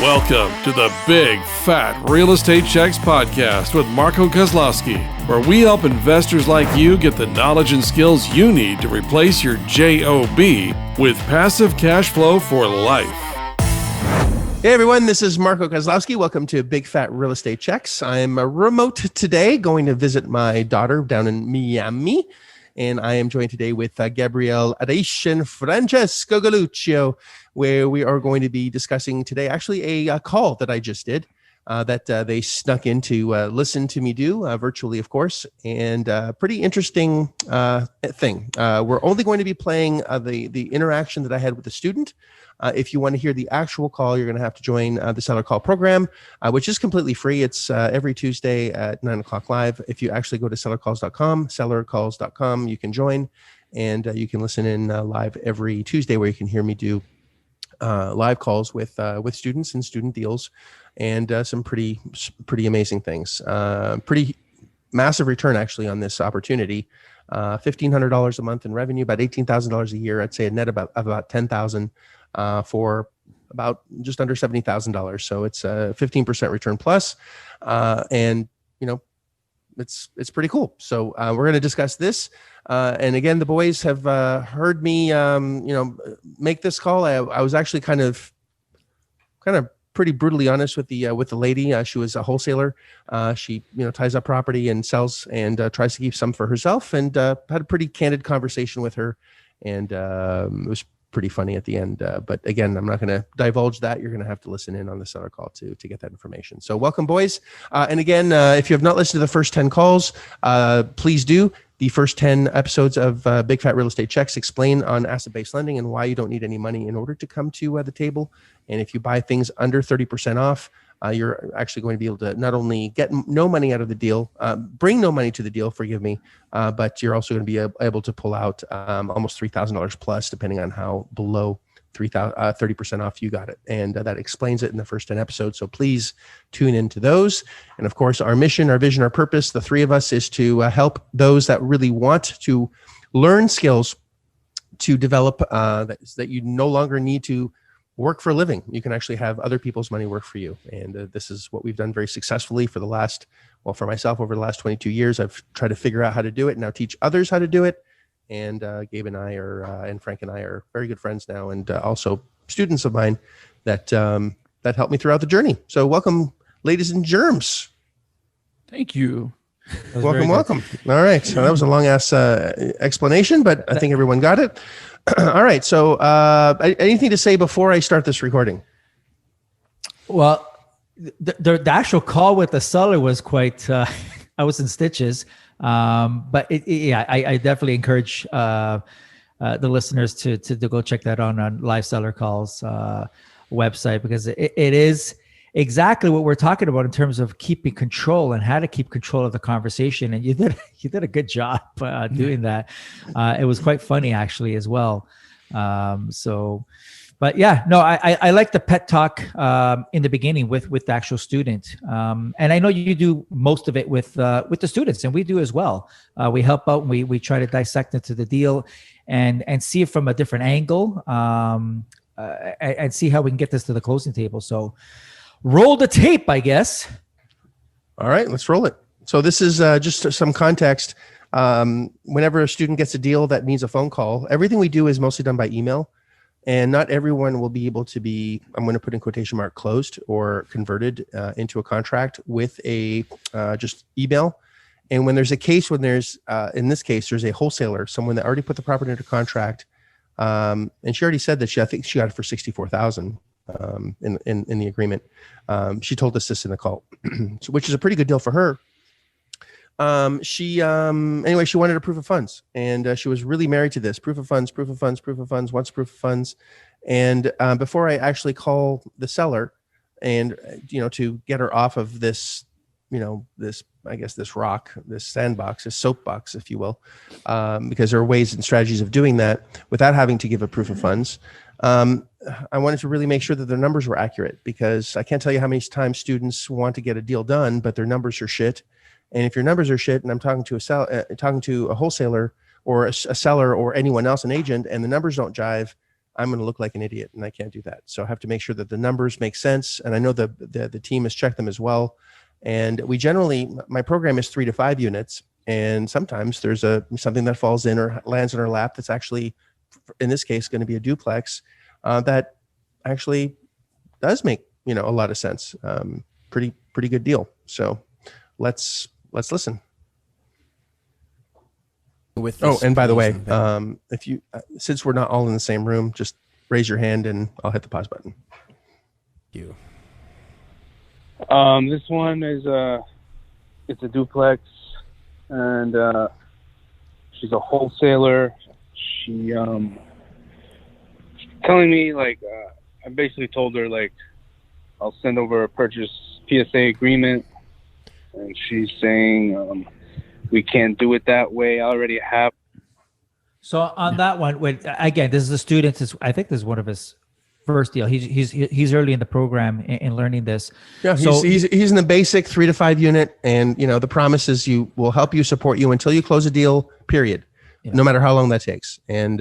Welcome to the Big Fat Real Estate Checks podcast with Marco Kozlowski, where we help investors like you get the knowledge and skills you need to replace your JOB with passive cash flow for life. Hey everyone, this is Marco Kozlowski. Welcome to Big Fat Real Estate Checks. I'm remote today, going to visit my daughter down in Miami. And I am joined today with Gabrielle Arish and Francesco Galuccio, where we are going to be discussing today actually a call that I just did that they snuck in to listen to me do virtually, of course, and pretty interesting thing. We're only going to be playing the interaction that I had with the student. If you want to hear the actual call, you're going to have to join the Seller Call program, which is completely free. It's every Tuesday at 9 o'clock live. If you actually go to sellercalls.com, you can join, and you can listen in live every Tuesday, where you can hear me do live calls with students and student deals, and some pretty amazing things. Pretty massive return actually on this opportunity. $1,500 a month in revenue, about $18,000 a year. I'd say a net about $10,000 for about just under $70,000. So it's a 15% return plus, and it's pretty cool. So we're going to discuss this. And again, the boys have heard me, make this call. I was actually kind of pretty brutally honest with the lady. She was a wholesaler. She ties up property and sells and tries to keep some for herself. And had a pretty candid conversation with her, and it was pretty funny at the end. But again, I'm not going to divulge that. You're going to have to listen in on the Seller Call to get that information. So welcome, boys. And again, if you have not listened to the first 10 calls, please do. The first 10 episodes of Big Fat Real Estate Checks explain on asset-based lending and why you don't need any money in order to come to the table. And if you buy things under 30% off, you're actually going to be able to not only get no money out of the deal, bring no money to the deal, forgive me, but you're also going to be able to pull out almost $3,000 plus, depending on how below 30% off you got it. And that explains it in the first 10 episodes. So please tune into those. And of course, our mission, our vision, our purpose, the three of us, is to help those that really want to learn skills to develop that you no longer need to work for a living. You can actually have other people's money work for you. And this is what we've done very successfully for myself over the last 22 years. I've tried to figure out how to do it and now teach others how to do it. And Gabe and I and Frank and I are very good friends now, and also students of mine that helped me throughout the journey. So welcome, ladies and germs. Thank you. Welcome. All right. So that was a long ass explanation, but I think everyone got it. All right. So anything to say before I start this recording? Well, the actual call with the seller was quite, I was in stitches. But I definitely encourage the listeners to go check that on Live Seller Calls website, because it is exactly what we're talking about in terms of keeping control and how to keep control of the conversation. And you did a good job doing that. It was quite funny actually as well. But yeah, no, I like the pet talk in the beginning with the actual student, and I know you do most of it with the students, and we do as well. We help out, and we try to dissect into the deal, and see it from a different angle, and see how we can get this to the closing table. So, roll the tape, I guess. All right, let's roll it. So this is just some context. Whenever a student gets a deal that needs a phone call, everything we do is mostly done by email. And not everyone will be able to be, I'm going to put in quotation mark, closed or converted into a contract with a just email. And when there's a case, in this case, there's a wholesaler, someone that already put the property under contract. And she already said that I think she got it for $64,000 in the agreement. She told us this in the call, which is a pretty good deal for her. She wanted a proof of funds, and she was really married to this proof of funds, wants proof of funds. And before I actually call the seller and, to get her off of this, this rock, this sandbox, this soapbox, if you will, because there are ways and strategies of doing that without having to give a proof of funds. I wanted to really make sure that their numbers were accurate, because I can't tell you how many times students want to get a deal done, but their numbers are shit. And if your numbers are shit, and I'm talking to a wholesaler or a seller or anyone else, an agent, and the numbers don't jive, I'm going to look like an idiot, and I can't do that. So I have to make sure that the numbers make sense. And I know the team has checked them as well. And we generally, my program is 3 to 5 units. And sometimes there's something that falls in or lands in our lap that's actually, in this case, going to be a duplex that actually does make, a lot of sense. Pretty good deal. So let's listen. And by the way, if you, since we're not all in the same room, just raise your hand and I'll hit the pause button. You. This one is it's a duplex, and she's a wholesaler. She telling me I basically told her I'll send over a purchase PSA agreement, and she's saying we can't do it that way. I already have. So on that one, again, this is a student. I think this is one of his first deal. He's early in the program in learning this. Yeah, he's in the basic 3 to 5 unit, and the promise is will help you, support you until you close a deal. Period. Yeah. No matter how long that takes, and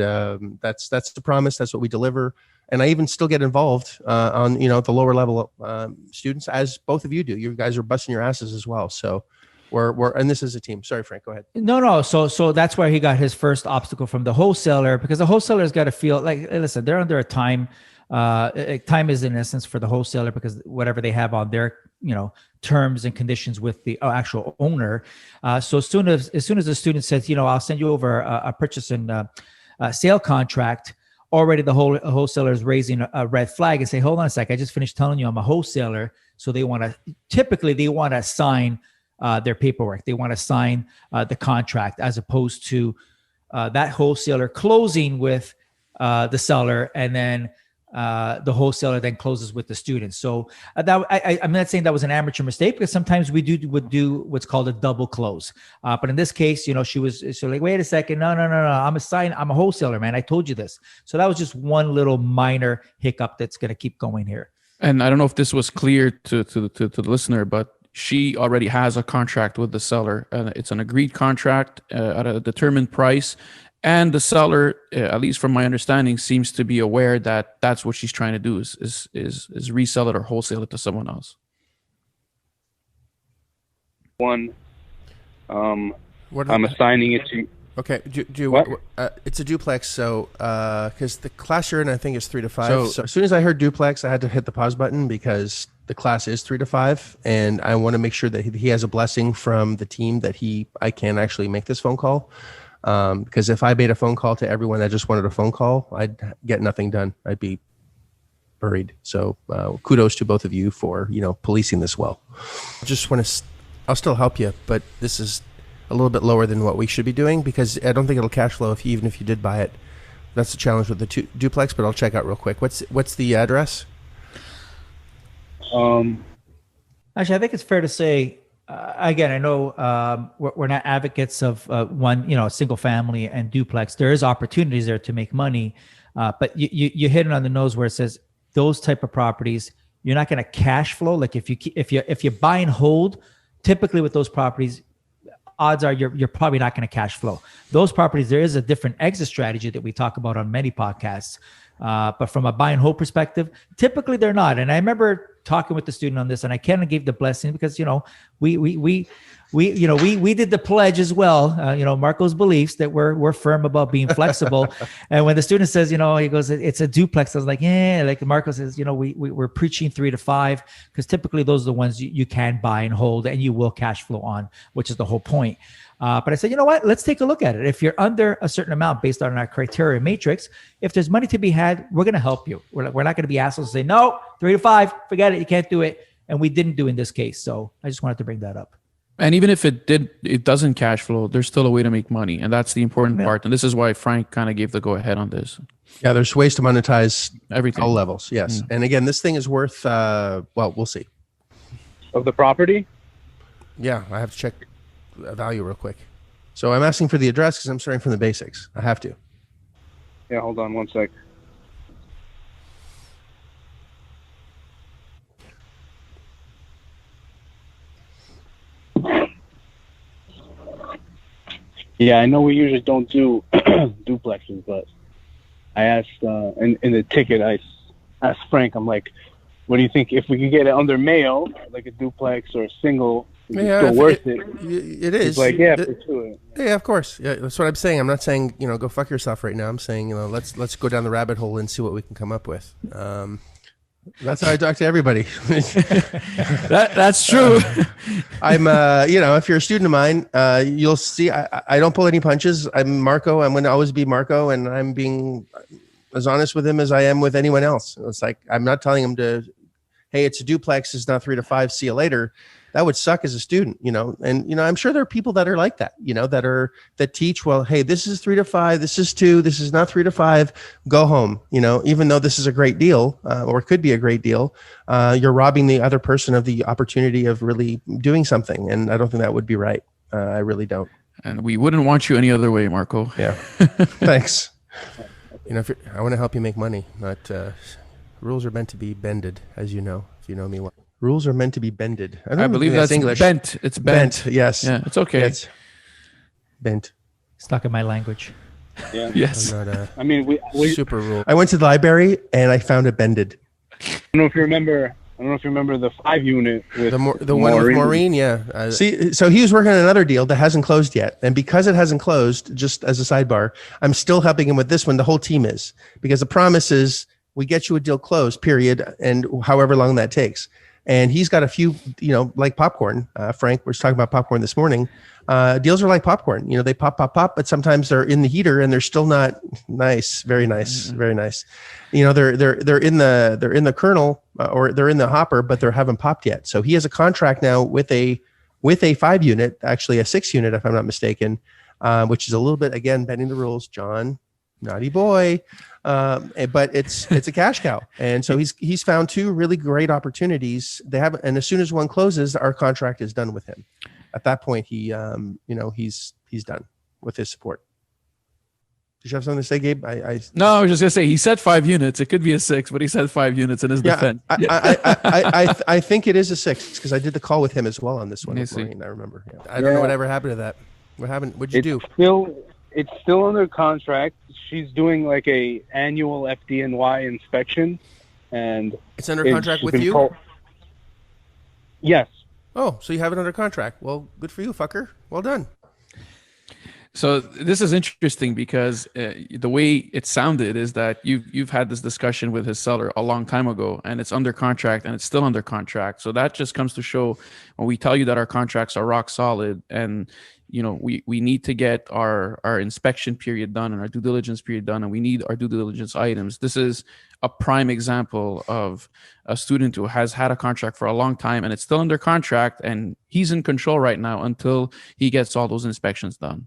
that's the promise. That's what we deliver. And I even still get involved on the lower level students, as both of you do. You guys are busting your asses as well. So we're and this is a team. Sorry, Frank, go ahead. No. So that's where he got his first obstacle from the wholesaler, because the wholesaler's got to feel like, listen, they're under a time. Time is in essence for the wholesaler, because whatever they have on their terms and conditions with the actual owner. So as soon as the student says, I'll send you over a purchase and sale contract, already the wholesaler is raising a red flag and say, hold on a sec, I just finished telling you I'm a wholesaler. So they want to sign their paperwork. They want to sign the contract, as opposed to that wholesaler closing with the seller, and then the wholesaler then closes with the student. So I'm not saying that was an amateur mistake, because sometimes would do what's called a double close. But in this case, she was like, wait a second, no, I'm a wholesaler, man. I told you this. So that was just one little minor hiccup that's going to keep going here. And I don't know if this was clear to the listener, but she already has a contract with the seller. It's an agreed contract at a determined price. And the seller, at least from my understanding, seems to be aware that that's what she's trying to do is resell it or wholesale it to someone else. I'm assigning it to. Okay, it's a duplex, so because the class you're in, I think, is 3 to 5. So as soon as I heard duplex, I had to hit the pause button, because the class is 3 to 5, and I want to make sure that he has a blessing from the team that I can actually make this phone call. Because if I made a phone call to everyone that just wanted a phone call, I'd get nothing done. I'd be buried. So kudos to both of you for policing this well. I'll still help you, but this is a little bit lower than what we should be doing, because I don't think it'll cash flow even if you did buy it. That's the challenge with the duplex, but I'll check out real quick. What's the address? Actually, I think it's fair to say. Again, I know we're not advocates of one, single family and duplex. There is opportunities there to make money, but you hit it on the nose where it says those type of properties, you're not going to cash flow. Like if you buy and hold, typically with those properties, odds are you're probably not going to cash flow. Those properties, there is a different exit strategy that we talk about on many podcasts. But from a buy and hold perspective, typically they're not. And I remember talking with the student on this, and I kind of gave the blessing, because we did the pledge as well. Marco's beliefs that we're firm about being flexible. And when the student says, he goes, it's a duplex, I was like, yeah. Like Marco says, we're preaching 3 to 5, because typically those are the ones you can buy and hold, and you will cash flow on, which is the whole point. But I said, you know what? Let's take a look at it. If you're under a certain amount based on our criteria matrix, if there's money to be had, we're going to help you. We're not going to be assholes and say, no, 3 to 5, forget it. You can't do it. And we didn't do in this case. So I just wanted to bring that up. And even if it doesn't cash flow, there's still a way to make money. And that's the important part. And this is why Frank kind of gave the go ahead on this. Yeah, there's ways to monetize everything. All levels. Yes. And again, this thing is worth, we'll see. Of the property? Yeah, I have to check value real quick. So I'm asking for the address because I'm starting from the basics. I have to. Yeah, hold on one sec. Yeah, I know we usually don't do duplexes, but I asked in the ticket, I asked Frank, I'm like, what do you think if we could get it under Mayo, like a duplex or a single? Is it still worth it? It is. He's like, yeah, pursue it. Yeah, of course. Yeah, that's what I'm saying. I'm not saying, go fuck yourself right now. I'm saying, let's go down the rabbit hole and see what we can come up with. That's how I talk to everybody. That's true. I'm, if you're a student of mine, you'll see I don't pull any punches. I'm Marco. I'm going to always be Marco, and I'm being as honest with him as I am with anyone else. It's like I'm not telling him to, hey, it's a duplex. It's not 3 to 5. See you later. That would suck as a student, and, I'm sure there are people that are like that, that teach, well, hey, this is 3 to 5, this is 2, this is not 3 to 5, go home, even though this is a great deal, or it could be a great deal, you're robbing the other person of the opportunity of really doing something. And I don't think that would be right. I really don't. And we wouldn't want you any other way, Marco. Yeah. Thanks. I want to help you make money, not, rules are meant to be bended, as you know, if you know me well. Rules are meant to be bended. I believe that's English. Bent. It's bent. Yes. Yeah, it's okay. It's bent. Stuck in my language. Yeah. Yes. I mean, we super rule. I went to the library and I found it bended. I don't know if you remember the 5 unit with the one with Maureen. Yeah. See, so he was working on another deal that hasn't closed yet, and because it hasn't closed, just as a sidebar, I'm still helping him with this one. The whole team is, because the promise is we get you a deal closed, period, and however long that takes. And he's got a few, like popcorn. Frank was talking about popcorn this morning. Deals are like popcorn. They pop, but sometimes they're in the heater and they're still not nice. Very nice, very nice. They're in the kernel or they're in the hopper, but they haven't popped yet. So he has a contract now with a 5 unit, actually a 6 unit, if I'm not mistaken, which is a little bit, again, bending the rules. John, naughty boy. But it's a cash cow, and so he's found 2 really great opportunities. And as soon as one closes, our contract is done with him. At that point, he's done with his support. Did you have something to say, Gabe? No, I was just gonna say he said 5 units. It could be a 6, but he said 5 units in his defense. I think it is a 6 because I did the call with him as well on this one. I remember. Yeah. I don't know whatever happened to that. What happened? What'd you do? It's still under contract. She's doing like a annual FDNY inspection, and it's under contract with you. Yes. Oh, so you have it under contract. Well, good for you, fucker. Well done. So this is interesting because the way it sounded is that you've had this discussion with his seller a long time ago, and it's under contract, and it's still under contract. So that just comes to show when we tell you that our contracts are rock solid, and we need to get our inspection period done and our due diligence period done, and we need our due diligence items. This is a prime example of a student who has had a contract for a long time, and it's still under contract, and he's in control right now until he gets all those inspections done.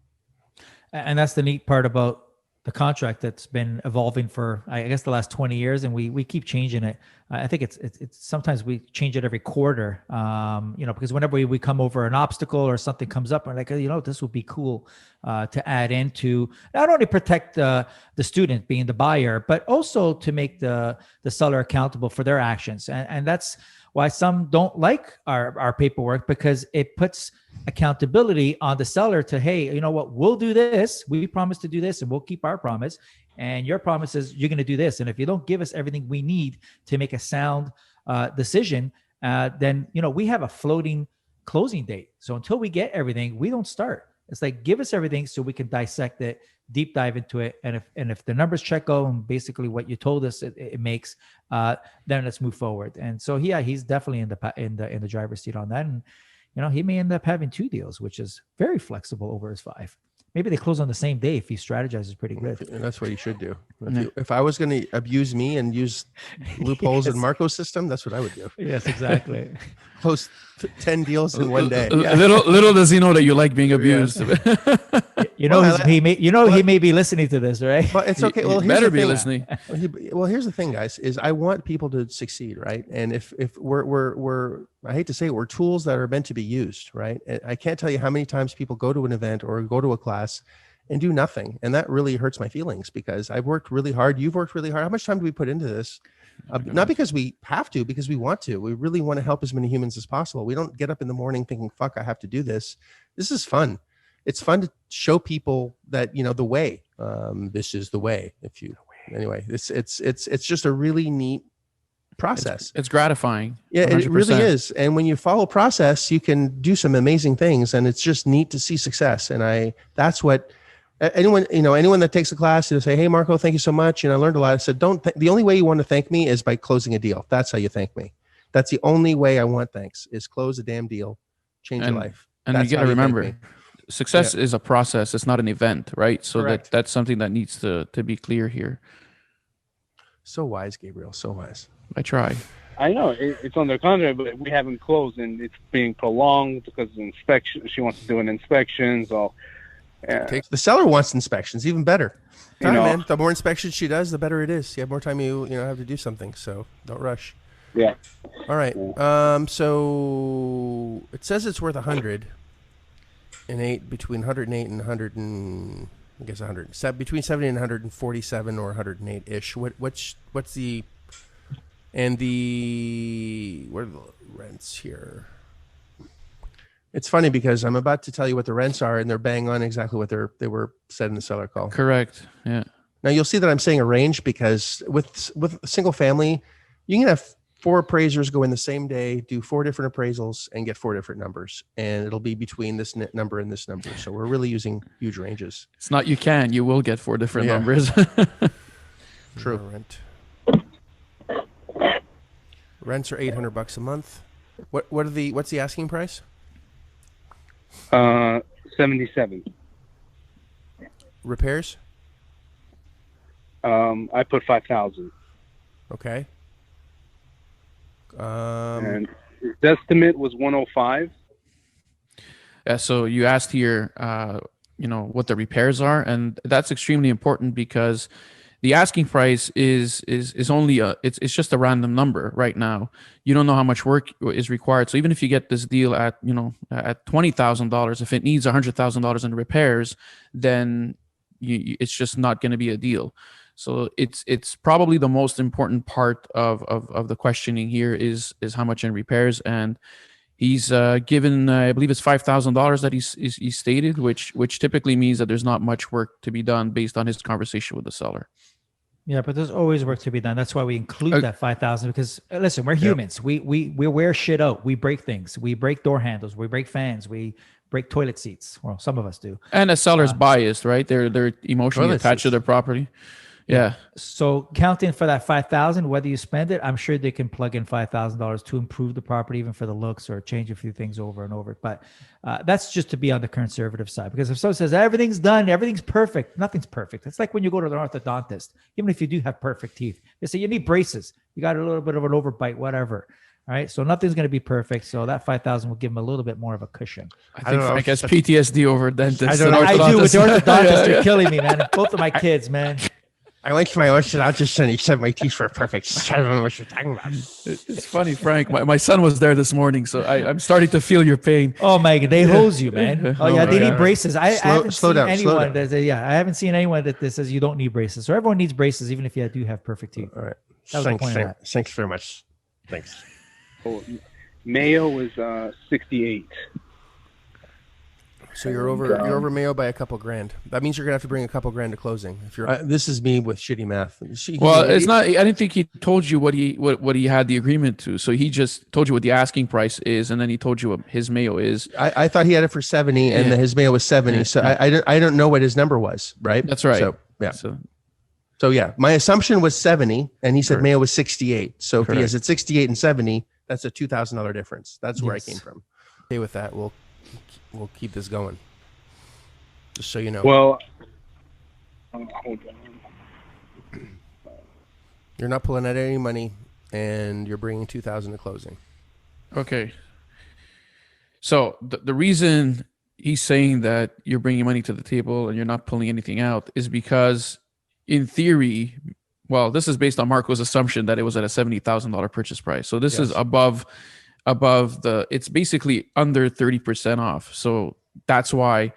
And that's the neat part about the contract that's been evolving for, I guess, the last 20 years, and we keep changing it. I think it's sometimes we change it every quarter, because whenever we come over an obstacle or something comes up, we're like, this would be cool to add in to not only protect the student being the buyer, but also to make the seller accountable for their actions. And that's why some don't like our paperwork, because it puts accountability on the seller to, hey, you know what, we'll do this. We promise to do this and we'll keep our promise. And your promise is you're going to do this. And if you don't give us everything we need to make a sound decision, then, we have a floating closing date. So until we get everything, we don't start. It's like, give us everything so we can dissect it, deep dive into it. And if the numbers check out and basically what you told us it makes, then let's move forward. And so, yeah, he's definitely in the driver's seat on that. And, he may end up having 2 deals, which is very flexible over his 5. Maybe they close on the same day if he strategizes pretty good. And that's what he should do. If I was going to abuse me and use loopholes in Marco's system, that's what I would do. Yes, exactly. Close 10 deals in one day. Little does he know that you like being abused. He may be listening to this, right? Well, it's okay. Well, he better be listening. Well, here's the thing, guys, is I want people to succeed, right? And if we're I hate to say it, we're tools that are meant to be used, right? I can't tell you how many times people go to an event or go to a class and do nothing. And that really hurts my feelings because I've worked really hard. You've worked really hard. How much time do we put into this? Not because we have to, because we want to. We really want to help as many humans as possible. We don't get up in the morning thinking, fuck, I have to do this. This is fun. It's fun to show people that, the way, this is the way. anyway, it's just a really neat process. It's gratifying. Yeah, 100%. it really is. And when you follow process, you can do some amazing things, and it's just neat to see success. And that's what anyone that takes a class, say, hey, Marco, thank you so much. And I learned a lot. I said, the only way you want to thank me is by closing a deal. That's how you thank me. That's the only way I want thanks, is close a damn deal, change your life. And That's you got to remember, success Yeah. is a process. It's not an event, right? So Correct. that's something that needs to be clear here. So wise, Gabriel. So wise. I try. I know it's on their contract, but we haven't closed, and it's being prolonged because of inspection. She wants to do an inspection, so The seller wants inspections, even better. You know. Man, the more inspections she does, the better it is. You have more time you have to do something, so don't rush. yeah. All right. So it says it's worth 100 and 8, between 108 and 100 and I guess 100. Between 70 and 147 or 108 ish. What's the what are the rents here? It's funny because I'm about to tell you what the rents are, and they're bang on exactly what they were said in the seller call. Correct. Yeah. Now you'll see that I'm saying a range because with a single family, you can have 4 appraisers go in the same day, do 4 different appraisals, and get 4 different numbers, and it'll be between this number and this number. So we're really using huge ranges. It's not you will get 4 different numbers. True. Rents are $800 a month. What's the asking price? 77. Repairs? I put 5,000. Okay. And the estimate was 105. Yeah, so you asked here, what the repairs are, and that's extremely important because the asking price is only it's just a random number right now. You don't know how much work is required. So even if you get this deal at at $20,000, if it needs $100,000 in repairs, then it's just not going to be a deal. So it's probably the most important part of the questioning here is how much in repairs, and he's given I believe it's $5,000 that he's stated, which typically means that there's not much work to be done based on his conversation with the seller. Yeah, but there's always work to be done. That's why we include that 5,000 because listen, we're humans. Yep. We wear shit out. We break things. We break door handles. We break fans. We break toilet seats. Well, some of us do. And a seller's biased, right? They're emotionally attached to their property. Yeah. So counting for that 5,000, whether you spend it, I'm sure they can plug in $5,000 to improve the property, even for the looks, or change a few things over and over. But that's just to be on the conservative side. Because if someone says everything's done, everything's perfect, nothing's perfect. It's like when you go to the orthodontist, even if you do have perfect teeth, they say you need braces. You got a little bit of an overbite, whatever. All right. So nothing's going to be perfect. So that 5,000 will give them a little bit more of a cushion. I think Frank has PTSD over dentists. I do with the orthodontist. They're killing me, man. Both of my kids, man. I went to my orthodontist and he said my teeth were perfect. I don't know what you're talking about. It's funny, Frank. My son was there this morning, so I'm starting to feel your pain. Oh my God, they hose you, man. Oh yeah, they need braces. I haven't seen anyone that I haven't seen anyone that says you don't need braces. So everyone needs braces, even if you do have perfect teeth. All right. That was the point of that. Thanks very much. Thanks. Oh, Mayo was 68. So you're over Mayo by a couple grand. That means you're gonna have to bring a couple grand to closing. If you're this is me with shitty math. It's not. I didn't think he told you what he had the agreement to. So he just told you what the asking price is, and then he told you what his Mayo is. I thought he had it for 70, and his Mayo was 70. So I don't know what his number was. Right. That's right. So yeah. So yeah, my assumption was 70, and he said Mayo was 68. So if he has it 68 and 70, that's a $2,000 difference. That's where I came from. Okay, with that, we'll keep this going. Just so you know. Well, hold on. You're not pulling out any money, and you're bringing $2,000 to closing. Okay. So the reason he's saying that you're bringing money to the table and you're not pulling anything out is because, in theory, well, this is based on Marco's assumption that it was at a $70,000 purchase price. So this is above it's basically under 30% off. So that's why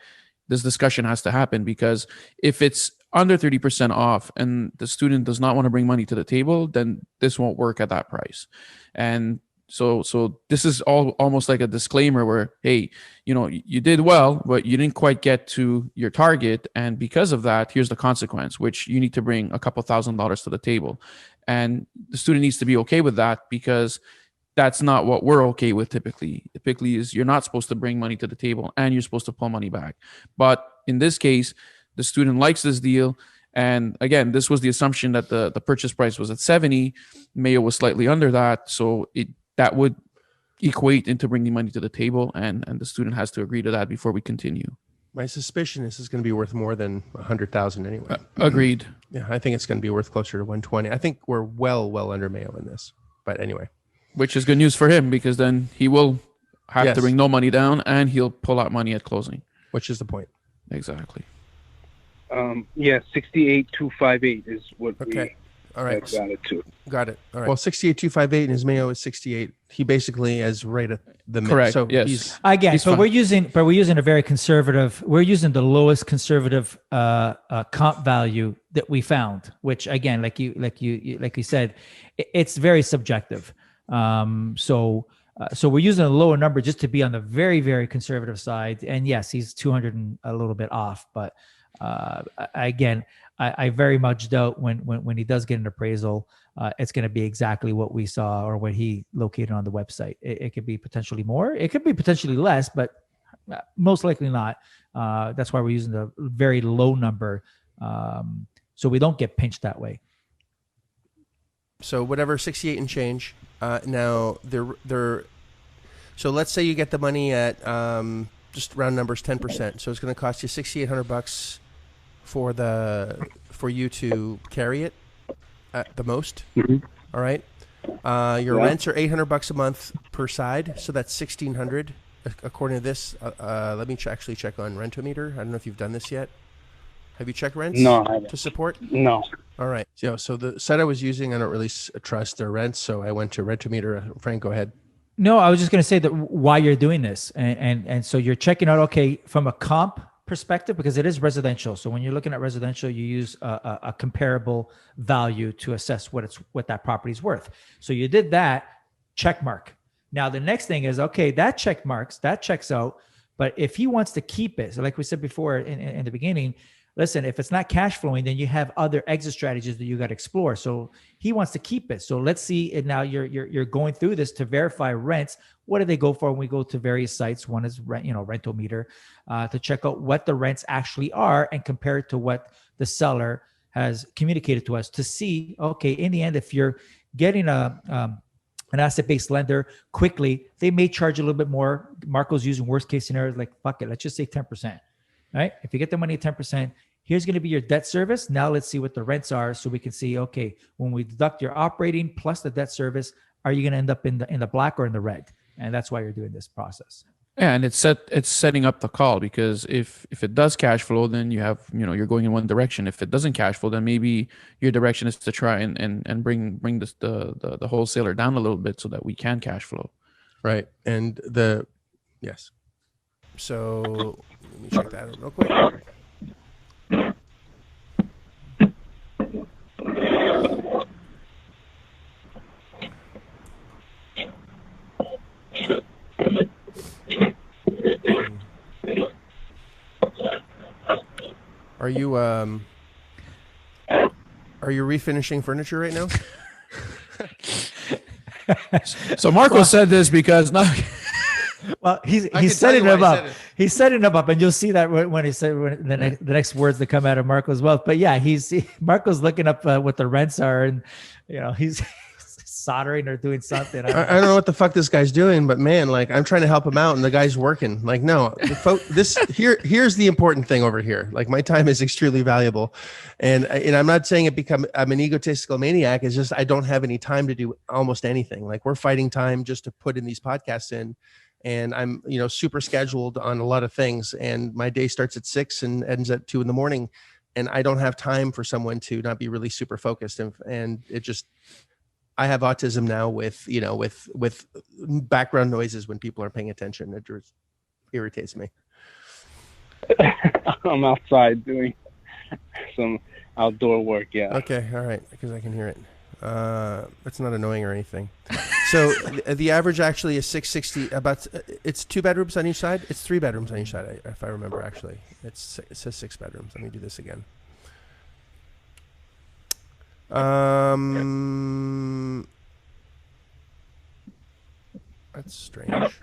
this discussion has to happen, because if it's under 30% off and the student does not want to bring money to the table, then this won't work at that price. And So this is all almost like a disclaimer where, hey, you did well, but you didn't quite get to your target, and because of that, here's the consequence, which you need to bring a couple $1,000s to the table, and the student needs to be okay with that, because that's not what we're okay with typically. Typically is you're not supposed to bring money to the table and you're supposed to pull money back. But in this case, the student likes this deal. And again, this was the assumption that the purchase price was at 70. Mayo was slightly under that. So that would equate into bringing money to the table. And the student has to agree to that before we continue. My suspicion is going to be worth more than 100,000 anyway. Agreed. Yeah, I think it's going to be worth closer to 120. I think we're well under Mayo in this. But anyway. Which is good news for him, because then he will have to bring no money down and he'll pull out money at closing. Which is the point. Exactly. 68,258 is what we all right. got it to. Got it. All right. Well, 68,258 and his Mayo is 68. He basically is right at the mid. Correct. So yes. he's We're using a very conservative. We're using the lowest conservative comp value that we found, which again, like you said, it's very subjective. So we're using a lower number just to be on the very, very conservative side. And yes, he's 200 and a little bit off, but again, I very much doubt when he does get an appraisal, it's going to be exactly what we saw or what he located on the website. It could be potentially more, it could be potentially less, but most likely not. That's why we're using the very low number, so we don't get pinched that way. So whatever, 68 and change. Now they're. So let's say you get the money at just round numbers 10%. So it's going to cost you $6,800 for you to carry it at the most. Mm-hmm. All right. Your rents are $800 a month per side, so that's $1,600 according to this. Let me actually check on Rentometer. I don't know if you've done this yet. Have you checked rents? No, I haven't. To support? No. All right. So the site I was using, I don't really trust their rents, so I went to Rentometer. Frank, go ahead. No, I was just going to say that why you're doing this, and so you're checking out, okay, from a comp perspective, because it is residential. So when you're looking at residential, you use a comparable value to assess what that property is worth. So you did that, check mark. Now the next thing is, okay, that checks out. But if he wants to keep it, so like we said before in the beginning, listen, if it's not cash flowing, then you have other exit strategies that you got to explore. So he wants to keep it. So let's see. And now you're going through this to verify rents. What do they go for when we go to various sites? One is Rentometer, to check out what the rents actually are and compare it to what the seller has communicated to us to see, okay, in the end, if you're getting an asset-based lender quickly, they may charge a little bit more. Marco's using worst case scenarios, like, fuck it, let's just say 10%. Right? If you get the money at 10%, here's going to be your debt service. Now let's see what the rents are, so we can see, okay, when we deduct your operating plus the debt service, are you going to end up in the black or in the red? And that's why you're doing this process. Yeah, and it's setting up the call, because if it does cash flow, then you have, you're going in one direction. If it doesn't cash flow, then maybe your direction is to try and bring the wholesaler down a little bit so that we can cash flow. Right. And yes. So let me check that out real quick. Are you refinishing furniture right now? So Marco said this because now. Well, he's setting them up. He's setting them up, and you'll see that when he said the next words that come out of Marco's mouth. But yeah, Marco's looking up what the rents are, and he's soldering or doing something. I don't know what the fuck this guy's doing, but man, like, I'm trying to help him out, and the guy's working. Like, no, here's the important thing over here. Like, my time is extremely valuable, and I'm not saying I'm an egotistical maniac. It's just I don't have any time to do almost anything. Like, we're fighting time just to put in these podcasts in. And I'm, super scheduled on a lot of things, and my day starts at 6 and ends at 2 a.m. And I don't have time for someone to not be really super focused. And it just, I have autism now with background noises when people are paying attention. It just irritates me. I'm outside doing some outdoor work. Yeah. Okay. All right. Because I can hear it. It's not annoying or anything. So the average actually is 660. It's 2 bedrooms on each side. It's 3 bedrooms on each side, if I remember. Actually, it says 6 bedrooms. Let me do this again. That's strange.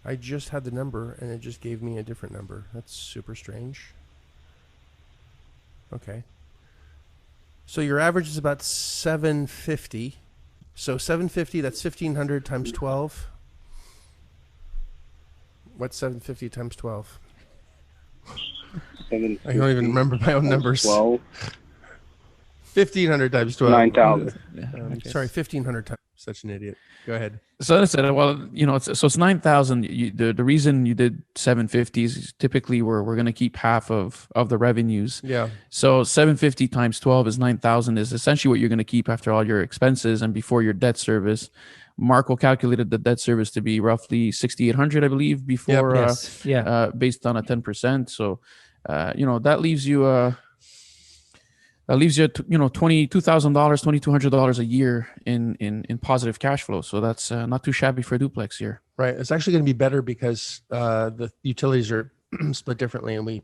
I just had the number and it just gave me a different number. That's super strange. Okay. So your average is about 750. So 750, that's 1,500 times 12. What's 750 times 12? I don't even remember my own numbers. 12. 1,500 times 12. 9,000. Sorry, 1,500 times. Such an idiot. Go ahead. So I said, well, it's 9,000. The reason you did 750 is typically we're going to keep half of the revenues. Yeah. So 750 times 12 is 9,000 is essentially what you're going to keep after all your expenses and before your debt service. Marco calculated the debt service to be roughly 6,800, I believe, before based on a 10%. So that leaves you $22,000, $2,200 a year in positive cash flow. So that's not too shabby for a duplex here. Right. It's actually going to be better because the utilities are split differently, and we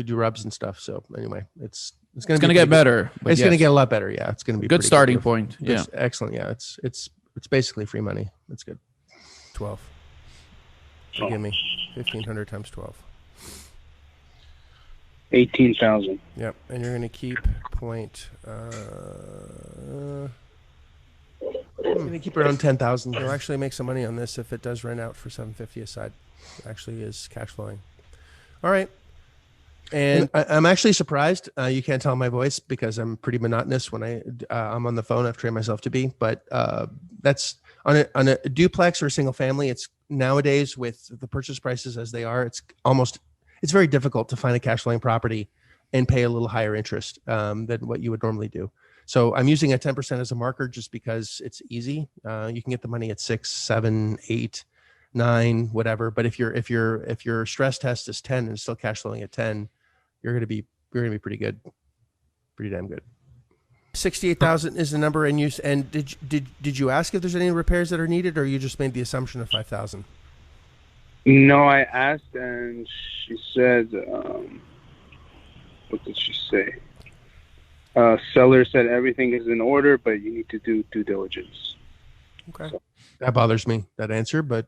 do rubs and stuff. So anyway, it's going to get better. It's going to get a lot better. Yeah, it's going to be good starting point. Yeah, excellent. Yeah, it's basically free money. That's good. 12. Forgive me. 1,500 times 12. 18,000. Yep, and you're going to keep point. You're going to keep around 10,000. You'll actually make some money on this if it does rent out for 750 a side. It actually is cash flowing. All right. And I'm actually surprised. You can't tell my voice because I'm pretty monotonous when I'm on the phone. I've trained myself to be, but that's on a duplex or a single family. It's nowadays with the purchase prices as they are. It's very difficult to find a cash flowing property and pay a little higher interest than what you would normally do. So I'm using a 10% as a marker just because it's easy. You can get the money at 6, 7, 8, 9, whatever. But if your stress test is 10 and it's still cash flowing at 10, you're going to be pretty good, pretty damn good. 68,000 is the number. And did you ask if there's any repairs that are needed, or you just made the assumption of 5,000? No, I asked, and she said, what did she say? Seller said everything is in order, but you need to do due diligence. Okay. So. That bothers me, that answer, but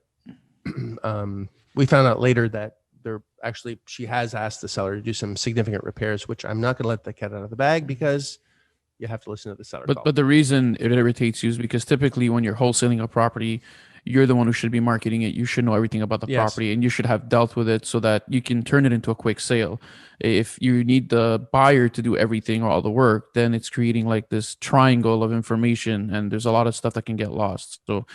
we found out later that she has asked the seller to do some significant repairs, which I'm not going to let the cat out of the bag because you have to listen to the seller call. But the reason it irritates you is because typically when you're wholesaling a property, you're the one who should be marketing it. You should know everything about the property, and you should have dealt with it so that you can turn it into a quick sale. If you need the buyer to do everything or all the work, then it's creating like this triangle of information, and there's a lot of stuff that can get lost. So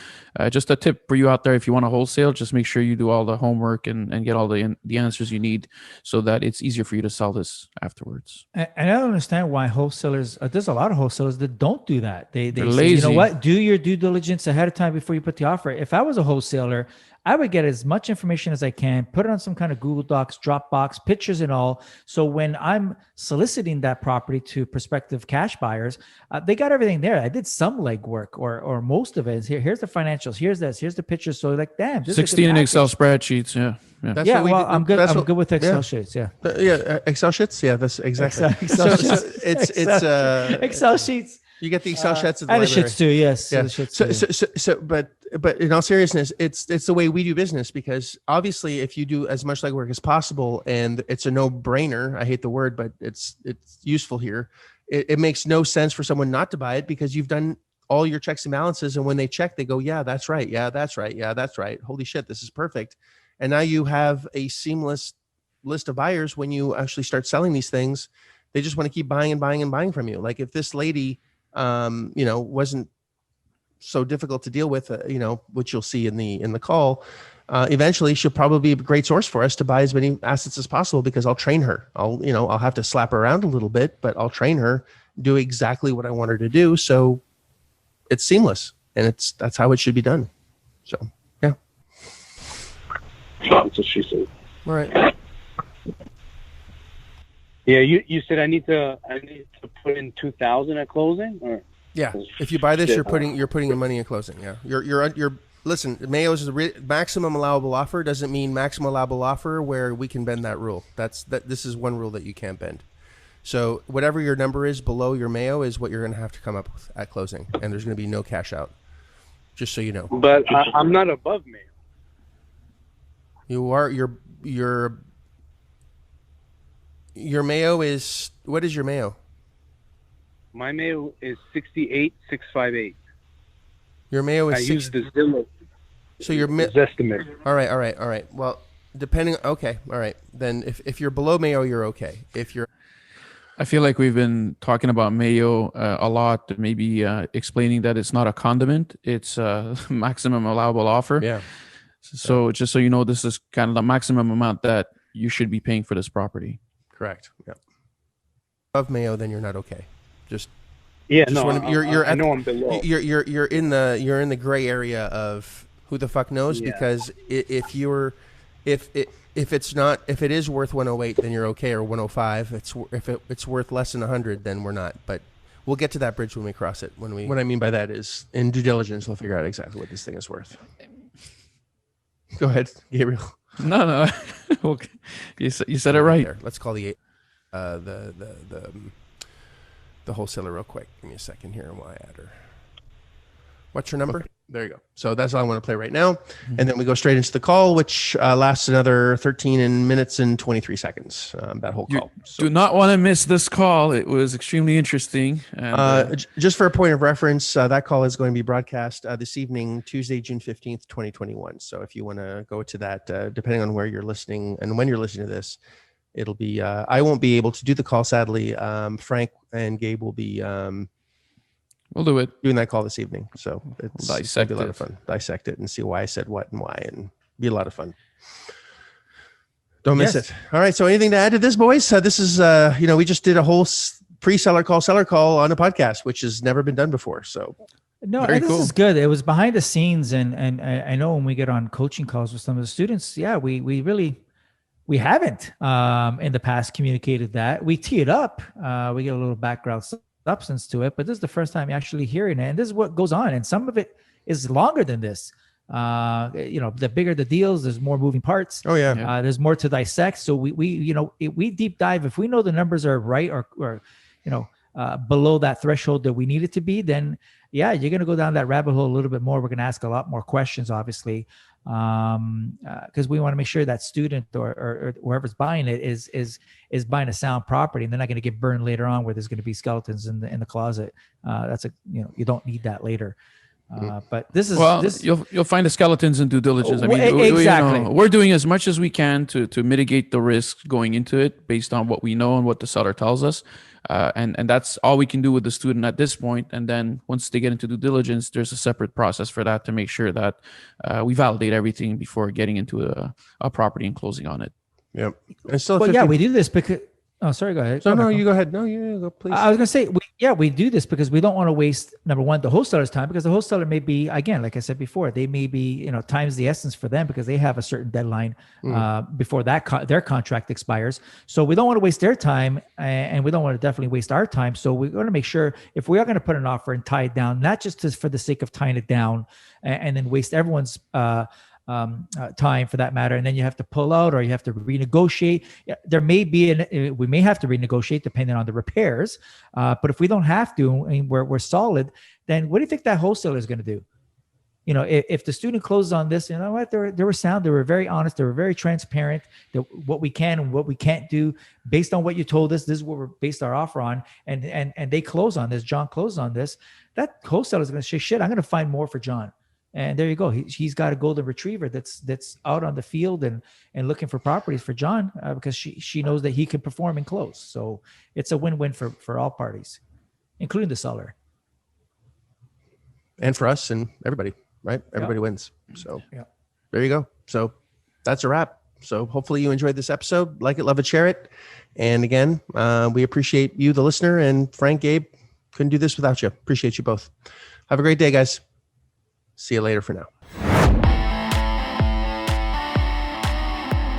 just a tip for you out there, if you want to wholesale, just make sure you do all the homework and get all the answers you need so that it's easier for you to sell this afterwards. And I don't understand why wholesalers, there's a lot of wholesalers that don't do that. They're say, lazy. You know what, do your due diligence ahead of time before you put the offer. If I was a wholesaler, I would get as much information as I can, put it on some kind of Google Docs, Dropbox, pictures and all. So when I'm soliciting that property to prospective cash buyers, they got everything there. I did some legwork or most of it. Here's the financials. Here's this. Here's the pictures. So like, damn. 16 in Excel spreadsheets. Yeah. I'm good. I'm good with Excel sheets. Yeah. Excel sheets. Yeah, that's exactly. Excel sheets. So it's Excel sheets. You get the Excel sheets and the shits too. Yes. Yeah. But in all seriousness, it's the way we do business, because obviously if you do as much legwork as possible, and it's a no-brainer, I hate the word, but it's useful here. It makes no sense for someone not to buy it because you've done all your checks and balances. And when they check, they go, yeah, that's right. Yeah, that's right. Yeah, that's right. Holy shit, this is perfect. And now you have a seamless list of buyers. When you actually start selling these things, they just want to keep buying and buying and buying from you. Like if this lady, wasn't so difficult to deal with, which you'll see in the call, eventually she'll probably be a great source for us to buy as many assets as possible, because I'll train her. I'll have to slap her around a little bit, but I'll train her, do exactly what I want her to do. So it's seamless, and that's how it should be done. So, yeah. That's what she said. All right. Yeah, you said I need to put in 2,000 at closing, or Yeah. If you buy this, Shit. you're putting your money in closing. Yeah. You're listen. Mayo's maximum allowable offer doesn't mean maximum allowable offer where we can bend that rule. This is one rule that you can't bend. So whatever your number is below your Mayo is what you're going to have to come up with at closing, and there's going to be no cash out. Just so you know. But I'm not above Mayo. You are your Mayo is, what is your Mayo? My Mayo is 68,658. Your Mayo is I use the Zillow. So your estimate. All right. Well, depending. Okay. All right. Then if you're below Mayo, you're okay. If you're, I feel like we've been talking about Mayo a lot, maybe explaining that it's not a condiment, it's a maximum allowable offer. yeah. So just so you know, this is kind of the maximum amount that you should be paying for this property. Correct. Yeah. Above Mayo, then you're not okay. Yeah, Just no, I know I'm below. You're in the gray area of who the fuck knows, because if it is worth 108, then you're okay, or 105. If it's worth less than 100, then we're not. But we'll get to that bridge when we cross it. What I mean by that is, in due diligence, we'll figure out exactly what this thing is worth. Go ahead, Gabriel. No. Okay. You said it right. There. Let's call the wholesaler real quick. Give me a second here while I add her. What's your number? Okay. There you go. So that's all I want to play right now. Mm-hmm. And then we go straight into the call, which lasts another 13 minutes and 23 seconds, that whole call. Do not want to miss this call. It was extremely interesting. And, just for a point of reference, that call is going to be broadcast this evening, Tuesday, June 15th, 2021. So if you want to go to that, depending on where you're listening and when you're listening to this, it'll be, I won't be able to do the call, sadly. Frank and Gabe will be we'll do it. Doing that call this evening. So it'll be a lot of fun. Dissect it and see why I said what and why, and be a lot of fun. Don't miss it. All right. So anything to add to this, boys? This is, we just did a whole pre-seller call, seller call on a podcast, which has never been done before. So no, this is good. It was behind the scenes. And I know when we get on coaching calls with some of the students, we haven't in the past communicated that. We tee it up. We get a little background substance to it, but this is the first time you're actually hearing it, and this is what goes on, and some of it is longer than this. The bigger the deals, there's more moving parts. There's more to dissect. So we deep dive. If we know the numbers are right or below that threshold that we need it to be, then you're going to go down that rabbit hole a little bit more. We're going to ask a lot more questions, obviously, because we want to make sure that student or whoever's buying it is buying a sound property, and they're not going to get burned later on where there's going to be skeletons in the closet. You don't need that later. But this is you'll find the skeletons in due diligence. I mean, exactly. We're doing as much as we can to mitigate the risk going into it based on what we know and what the seller tells us. And that's all we can do with the student at this point. And then once they get into due diligence, there's a separate process for that to make sure that we validate everything before getting into a property and closing on it. Yep. We do this because. Oh, sorry. Go ahead. No, you go ahead. No, you go, please. I was going to say, we do this because we don't want to waste, number one, the wholesaler's time, because the wholesaler may be, again, like I said before, they may be, time's the essence for them because they have a certain deadline before that their contract expires. So we don't want to waste their time, and we don't want to definitely waste our time. So we're going to make sure if we are going to put an offer and tie it down, not just for the sake of tying it down and then waste everyone's time for that matter, and then you have to pull out or you have to renegotiate. There may be we may have to renegotiate depending on the repairs, but if we don't have to and we're solid, then what do you think that wholesaler is going to do? If the student closes on this, you know what, they were sound, they were very honest, they were very transparent, that what we can and what we can't do based on what you told us, this is what we're based our offer on, and they close on this, John closed on this, that wholesaler is going to say, shit, I'm going to find more for John. And there you go. He's got a golden retriever that's out on the field and looking for properties for John because she knows that he can perform and close. So it's a win-win for all parties, including the seller. And for us and everybody, right? Everybody wins. So there you go. So that's a wrap. So hopefully you enjoyed this episode. Like it, love it, share it. And again, we appreciate you, the listener, and Frank, Gabe. Couldn't do this without you. Appreciate you both. Have a great day, guys. See you later for now.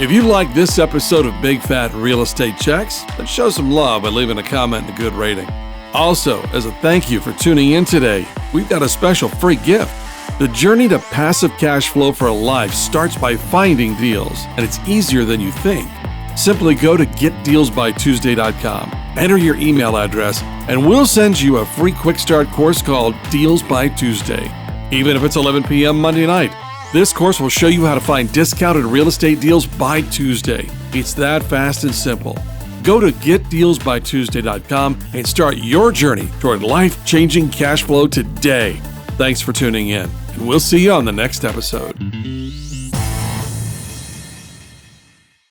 If you like this episode of Big Fat Real Estate Checks, then show some love by leaving a comment and a good rating. Also, as a thank you for tuning in today, we've got a special free gift. The journey to passive cash flow for a life starts by finding deals, and it's easier than you think. Simply go to getdealsbytuesday.com, enter your email address, and we'll send you a free quick start course called Deals by Tuesday. Even if it's 11 p.m. Monday night, this course will show you how to find discounted real estate deals by Tuesday. It's that fast and simple. Go to getdealsbytuesday.com and start your journey toward life-changing cash flow today. Thanks for tuning in, and we'll see you on the next episode.